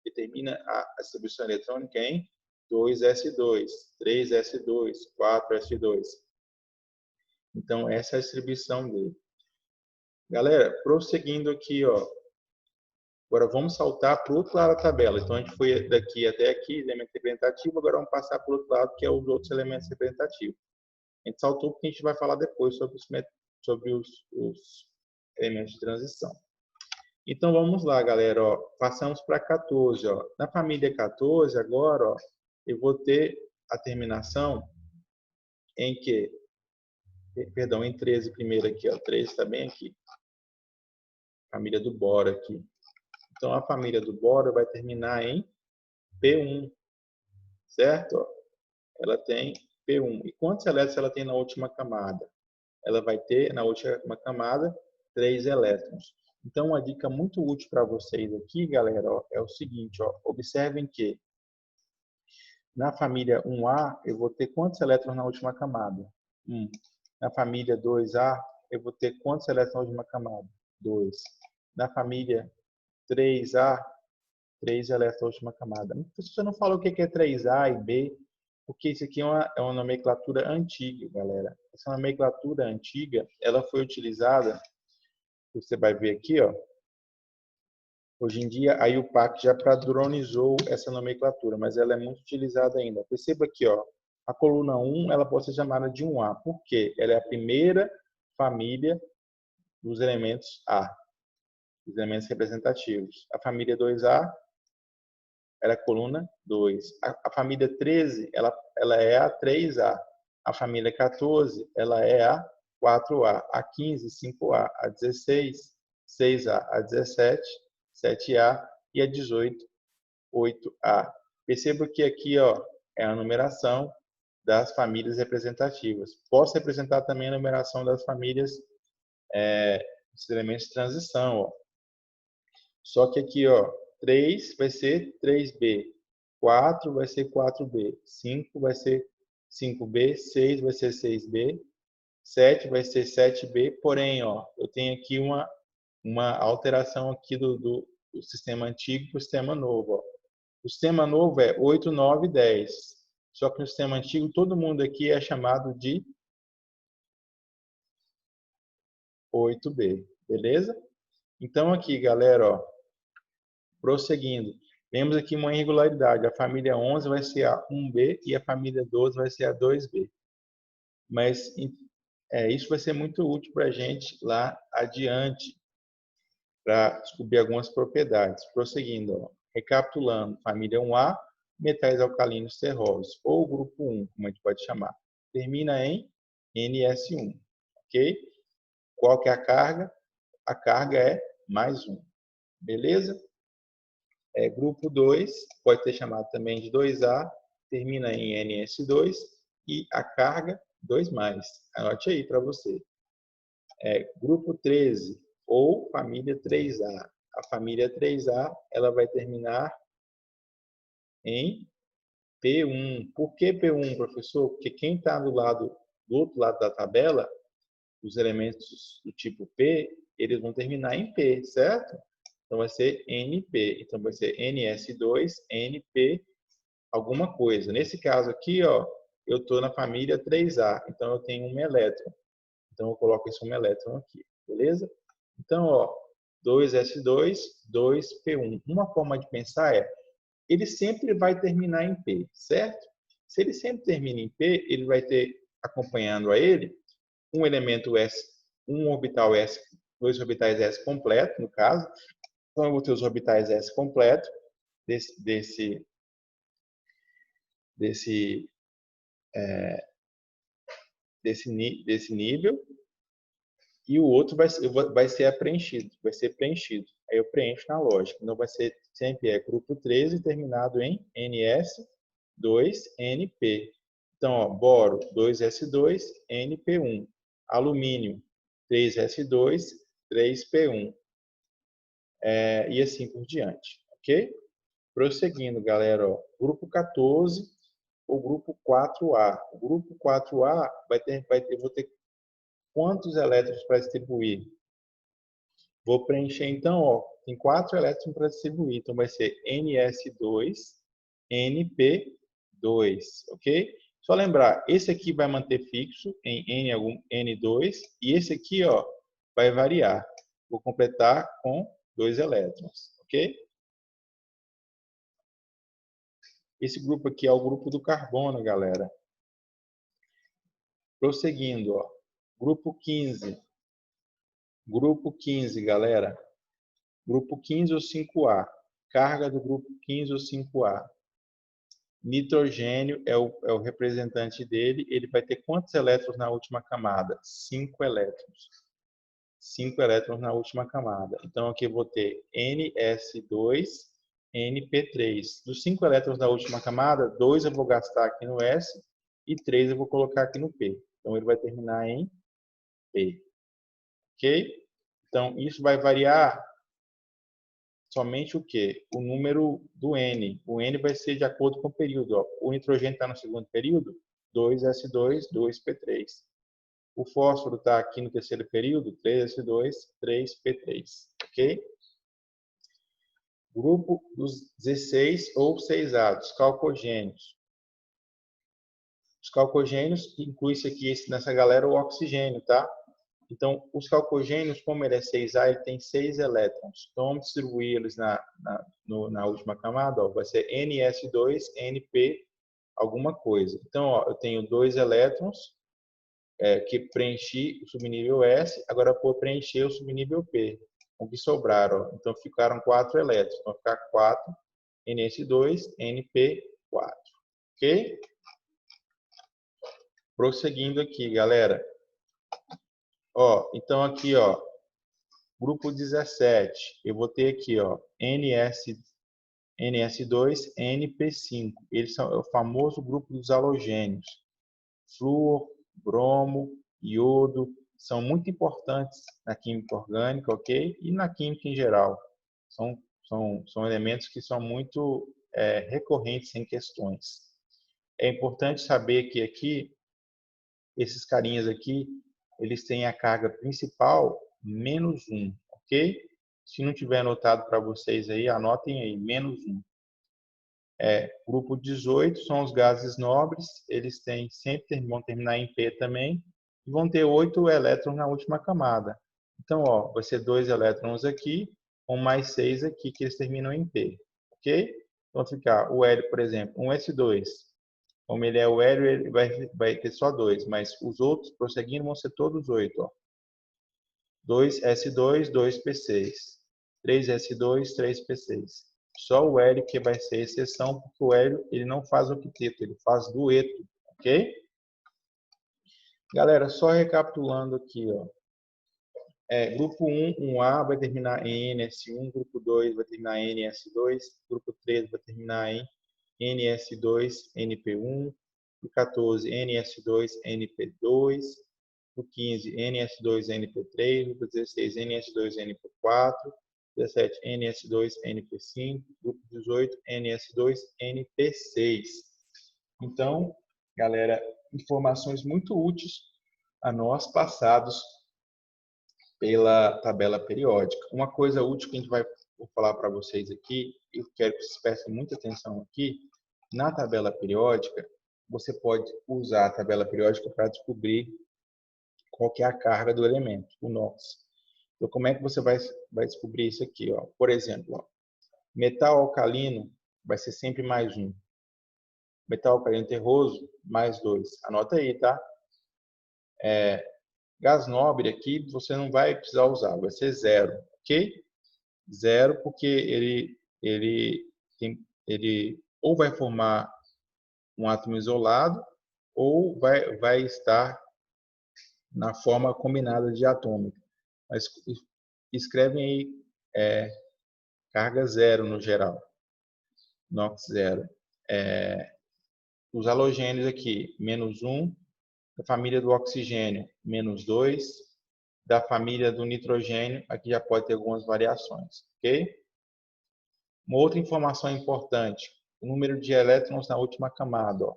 que termina a distribuição eletrônica em 2S2, 3S2, 4S2. Então, essa é a distribuição dele. Galera, prosseguindo aqui, ó. Agora vamos saltar para o outro lado da tabela. Então, a gente foi daqui até aqui, elemento representativo, agora vamos passar para o outro lado, que é os outros elementos representativos. A gente saltou porque a gente vai falar depois sobre os elementos de transição. Então, vamos lá, galera. Ó, passamos para 14. Ó. Na família 14, agora, ó, eu vou ter a terminação em que? Perdão, em 13 primeiro aqui. Ó, 13 está bem aqui. Família do boro aqui. Então, a família do boro vai terminar em P1, certo? Ó, ela tem P1. E quantos elétrons ela tem na última camada? Ela vai ter, na última camada, 3 elétrons. Então, uma dica muito útil para vocês aqui, galera, ó, é o seguinte, ó, observem que na família 1A, eu vou ter quantos elétrons na última camada? 1. Na família 2A, eu vou ter quantos elétrons na última camada? 2. Na família 3A, 3 elétrons na última camada. Você não falou o que é 3A e B, porque isso aqui é uma nomenclatura antiga, galera. Essa nomenclatura antiga, ela foi utilizada, você vai ver aqui, ó. Hoje em dia, a IUPAC já padronizou essa nomenclatura, mas ela é muito utilizada ainda. Perceba aqui, ó. A coluna 1 ela pode ser chamada de 1A, porque ela é a primeira família dos elementos A, dos elementos representativos. A família 2A ela é a coluna 2. A família 13 ela é a 3A. A família 14 ela é a 4A. A 15, 5A. A 16, 6A. A 17, 7A. E a 18, 8A. Perceba que aqui é a numeração das famílias representativas. Posso representar também a numeração das famílias dos elementos de transição. Só que aqui, 3 vai ser 3B, 4 vai ser 4B, 5 vai ser 5B, 6 vai ser 6B, 7 vai ser 7B, porém, eu tenho aqui uma alteração aqui do sistema antigo para o sistema novo. O sistema novo é 8, 9, 10. Só que no sistema antigo, todo mundo aqui é chamado de 8B, beleza? Então aqui, galera, prosseguindo. Temos aqui uma irregularidade. A família 11 vai ser a 1B e a família 12 vai ser a 2B. Mas isso vai ser muito útil para a gente lá adiante, para descobrir algumas propriedades. Prosseguindo, recapitulando, família 1A, metais alcalinos terrosos, ou grupo 1, como a gente pode chamar. Termina em NS1, ok? Qual que é a carga? A carga é mais 1, beleza? Grupo 2, pode ser chamado também de 2A, termina em NS2 e a carga 2+. Anote aí para você. Grupo 13 ou família 3A. A família 3A ela vai terminar em P1. Por que P1, professor? Porque quem está do outro lado da tabela, os elementos do tipo P, eles vão terminar em P, certo? Então, vai ser NP. Então, vai ser NS2, NP, alguma coisa. Nesse caso aqui, eu estou na família 3A. Então, eu tenho um elétron. Então, eu coloco esse um elétron aqui. Beleza? Então, 2S2, 2P1. Uma forma de pensar ele sempre vai terminar em P, certo? Se ele sempre termina em P, ele vai ter, acompanhando a ele, um elemento S, um orbital S, 2 orbitais S completo, no caso. Então, eu vou ter os orbitais S completo desse nível, e o outro vai ser preenchido, Aí eu preencho na lógica. Então, vai ser sempre grupo 13 terminado em NS2NP. Então, boro 2S2, NP1. Alumínio 3S2, 3P1. E assim por diante, ok? Prosseguindo, galera, grupo 14 ou grupo 4A. O grupo 4A vou ter quantos elétrons para distribuir? Vou preencher, então, tem 4 elétrons para distribuir. Então, vai ser NS2, NP2, ok? Só lembrar, esse aqui vai manter fixo em N2 e esse aqui, vai variar. Vou completar com 2 elétrons, ok? Esse grupo aqui é o grupo do carbono, galera. Prosseguindo, grupo 15. Grupo 15, galera. Grupo 15 ou 5A. Carga do grupo 15 ou 5A. Nitrogênio é o representante dele. Ele vai ter quantos elétrons na última camada? 5 elétrons. 5 elétrons na última camada. Então, aqui eu vou ter NS2, NP3. Dos 5 elétrons da última camada, 2 eu vou gastar aqui no S e 3 eu vou colocar aqui no P. Então, ele vai terminar em P. Ok? Então, isso vai variar somente o quê? O número do N. O N vai ser de acordo com o período. O nitrogênio está no segundo período, 2S2, 2P3. O fósforo está aqui no terceiro período, 3S2, 3P3. Ok? Grupo dos 16 ou 6A, dos calcogênios. Os calcogênios, inclui-se aqui nessa galera o oxigênio, tá? Então, os calcogênios, como ele é 6A, ele tem 6 elétrons. Então, vamos distribuir eles na última camada. Vai ser NS2, NP, alguma coisa. Então, ó, eu tenho 2 elétrons que preenchi o subnível S, agora eu vou preencher o subnível P. O que sobraram, ó. Então ficaram 4 elétrons. Então vai ficar 4 NS2, NP4. Ok? Prosseguindo aqui, galera. Ó, então aqui, ó, grupo 17, eu vou ter aqui, ó, NS2, NP5. Eles são o famoso grupo dos halogênios. Flúor, bromo, iodo, são muito importantes na química orgânica, ok? E na química em geral. São elementos que são muito recorrentes em questões. É importante saber que aqui, esses carinhas aqui, eles têm a carga principal -1, ok? Se não tiver anotado para vocês aí, anotem aí, -1. Grupo 18 são os gases nobres, eles vão terminar em P também, e vão ter 8 elétrons na última camada. Então, ó, vai ser 2 elétrons aqui, com mais 6 aqui, que eles terminam em P, ok? Então, vai ficar o hélio, por exemplo, um S2. Como ele é o hélio, ele vai ter só 2, mas os outros, prosseguindo, vão ser todos 8, ó. 2S2, 2P6. 3S2, 3P6. Só o hélio que vai ser exceção, porque o hélio ele não faz octeto, ele faz dueto, ok? Galera, só recapitulando aqui, ó. Grupo 1, 1A vai terminar em NS1, grupo 2 vai terminar em NS2, grupo 3 vai terminar em NS2, NP1, grupo 14, NS2, NP2, grupo 15, NS2, NP3, grupo 16, NS2, NP4, 17, NS2, NP5, grupo 18, NS2, NP6. Então, galera, informações muito úteis a nós passados pela tabela periódica. Uma coisa útil que a gente vai falar para vocês aqui, eu quero que vocês prestem muita atenção aqui, na tabela periódica, você pode usar a tabela periódica para descobrir qual que é a carga do elemento, o NOx. Então, como é que você vai descobrir isso aqui? Ó? Por exemplo, ó, metal alcalino vai ser sempre +1. Metal alcalino terroso, +2. Anota aí, tá? Gás nobre aqui você não vai precisar usar, vai ser 0, ok? 0 porque ele ou vai formar um átomo isolado ou vai estar na forma combinada de atômica. Mas escrevem aí carga 0 no geral, NOx 0. Os halogênios aqui, -1, da família do oxigênio, -2, da família do nitrogênio, aqui já pode ter algumas variações, ok? Uma outra informação importante, o número de elétrons na última camada. Ó.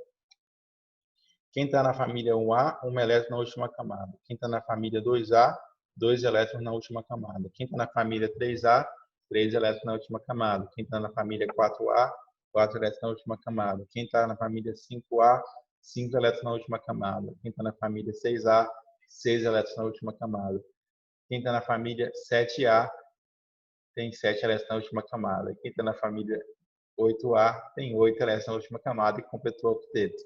Quem está na família 1A, 1 elétron na última camada. Quem está na família 2A, 2 elétrons na última camada. Quem está na família 3A, 3 elétrons na última camada. Quem está na família 4A, 4 elétrons na última camada. Quem está na família 5A, 5 elétrons na última camada. Quem está na família 6A, 6 elétrons na última camada. Quem está na família 7A, tem 7 elétrons na última camada. Quem está na família 8A, tem 8 elétrons na última camada e completou o octeto.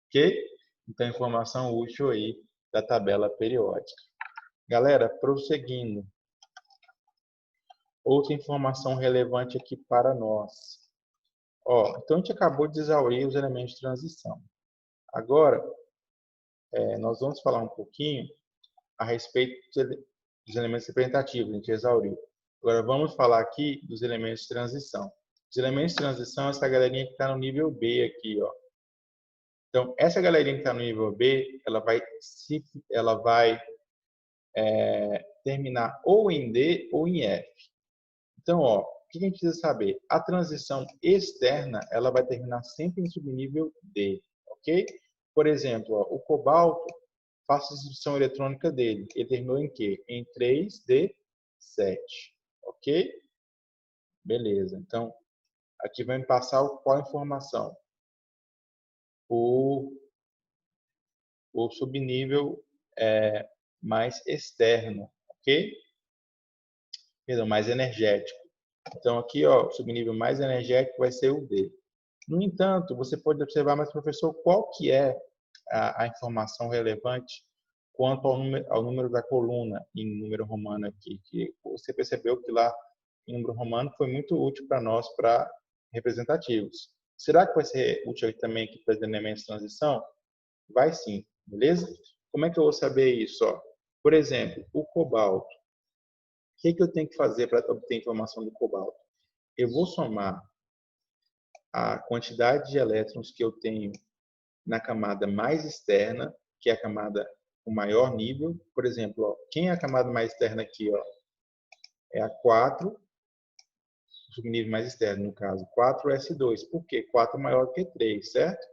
Ok? Então, informação útil aí da tabela periódica. Galera, prosseguindo. Outra informação relevante aqui para nós. Ó, então, a gente acabou de exaurir os elementos de transição. Agora, nós vamos falar um pouquinho a respeito dos elementos representativos. A gente exauriu. Agora, vamos falar aqui dos elementos de transição. Os elementos de transição é essa galerinha que está no nível B aqui, ó. Então, essa galerinha que está no nível B, ela vai terminar ou em D ou em F. Então, ó, o que a gente precisa saber? A transição externa, ela vai terminar sempre em subnível D, ok? Por exemplo, ó, o cobalto, faça a substituição eletrônica dele. Ele terminou em quê? Em 3D7, ok? Beleza. Então, aqui vai me passar qual informação? O subnível mais externo, ok? Perdão, mais energético. Então, aqui, ó, o subnível mais energético vai ser o D. No entanto, você pode observar, mas professor, qual que é a informação relevante quanto ao número da coluna em número romano aqui? Que você percebeu que lá em número romano foi muito útil para nós, para representativos. Será que vai ser útil também aqui para os elementos de transição? Vai sim, beleza? Como é que eu vou saber isso? Ó? Por exemplo, o cobalto. O que eu tenho que fazer para obter informação do cobalto? Eu vou somar a quantidade de elétrons que eu tenho na camada mais externa, que é a camada com maior nível. Por exemplo, ó, quem é a camada mais externa aqui? Ó? É a 4, o subnível mais externo, no caso, 4s2. Por quê? 4 é maior que 3, certo?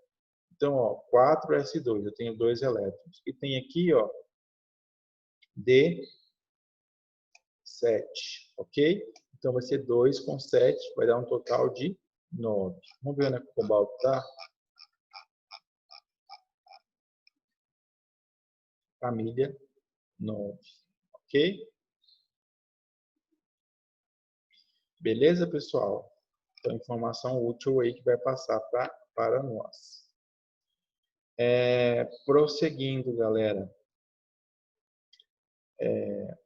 Então, ó, 4s2, eu tenho 2 elétrons. E tem aqui, ó, D7, ok? Então, vai ser 2 com 7, vai dar um total de 9. Vamos ver onde é que o cobalto está? Família 9, ok? Beleza, pessoal? Então, informação útil aí que vai passar para nós. Prosseguindo, galera.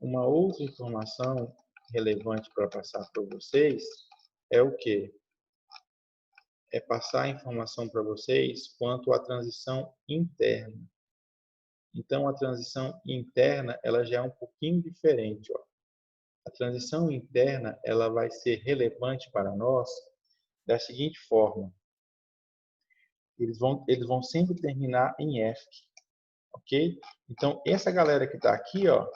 Uma outra informação relevante para passar para vocês é o quê? É passar a informação para vocês quanto à transição interna. Então, a transição interna, ela já é um pouquinho diferente. Ó. A transição interna, ela vai ser relevante para nós da seguinte forma. Eles vão sempre terminar em F, ok? Então, essa galera que está aqui, ó,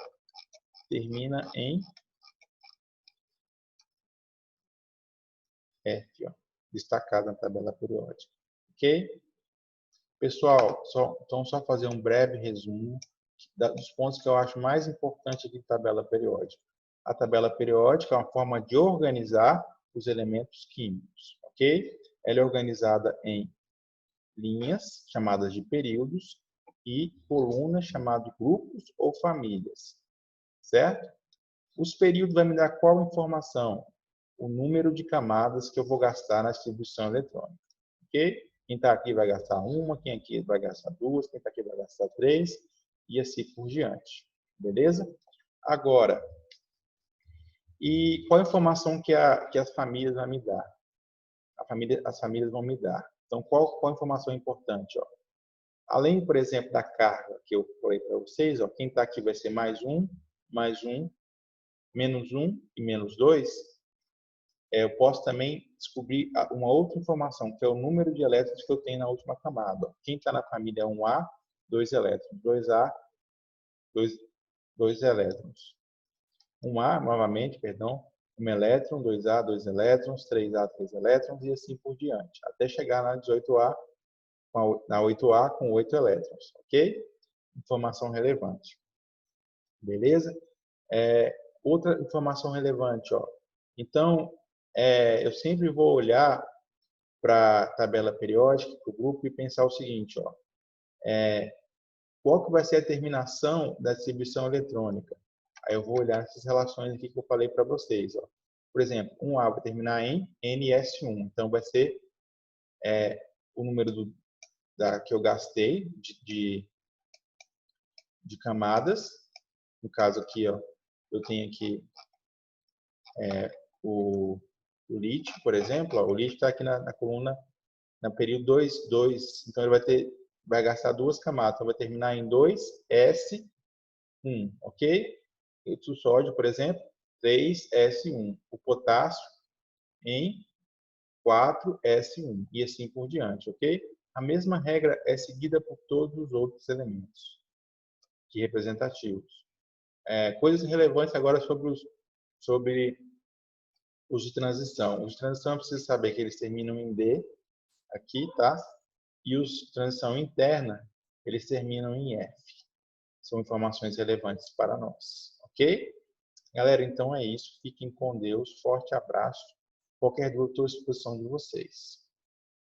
termina em F, ó, destacado na tabela periódica, ok? Pessoal, então só fazer um breve resumo dos pontos que eu acho mais importantes aqui de tabela periódica. A tabela periódica é uma forma de organizar os elementos químicos, ok? Ela é organizada em linhas, chamadas de períodos, e colunas, chamadas de grupos ou famílias, certo? Os períodos vão me dar qual informação? O número de camadas que eu vou gastar na distribuição eletrônica, ok? Quem está aqui vai gastar uma, quem aqui vai gastar duas, quem está aqui vai gastar três, e assim por diante, beleza? Agora, e qual a informação que as famílias vão me dar? As famílias vão me dar. Então, qual a informação importante? Ó? Além, por exemplo, da carga que eu falei para vocês, ó, quem está aqui vai ser mais um, menos 1 e menos 2. Eu posso também descobrir uma outra informação, que é o número de elétrons que eu tenho na última camada. Ó. Quem está na família 1A, 2 elétrons. 2A, 2 elétrons. 1A, novamente, perdão, 1 elétron, 2A, 2 elétrons, 3A, 3 elétrons e assim por diante, até chegar na 18A, na 8A com 8 elétrons, ok? Informação relevante. Beleza? Outra informação relevante, ó. Então, eu sempre vou olhar para a tabela periódica, para o grupo, e pensar o seguinte, ó. Qual que vai ser a terminação da distribuição eletrônica? Aí eu vou olhar essas relações aqui que eu falei para vocês. Ó. Por exemplo, 1A vai terminar em NS1. Então, vai ser o número que eu gastei de camadas. No caso aqui, ó, eu tenho aqui o lítio, por exemplo. Ó, o lítio está aqui na coluna, na período 2, 2. Então, ele vai gastar duas camadas. Então, vai terminar em 2S1, ok? O sódio, por exemplo, 3S1. O potássio em 4S1 e assim por diante, ok? A mesma regra é seguida por todos os outros elementos que representativos. Coisas relevantes agora sobre os de transição. Os de transição precisa saber que eles terminam em D, aqui, tá? E os de transição interna, eles terminam em F. São informações relevantes para nós, ok? Galera, então é isso. Fiquem com Deus. Forte abraço. Qualquer dúvida, estou à disposição de vocês.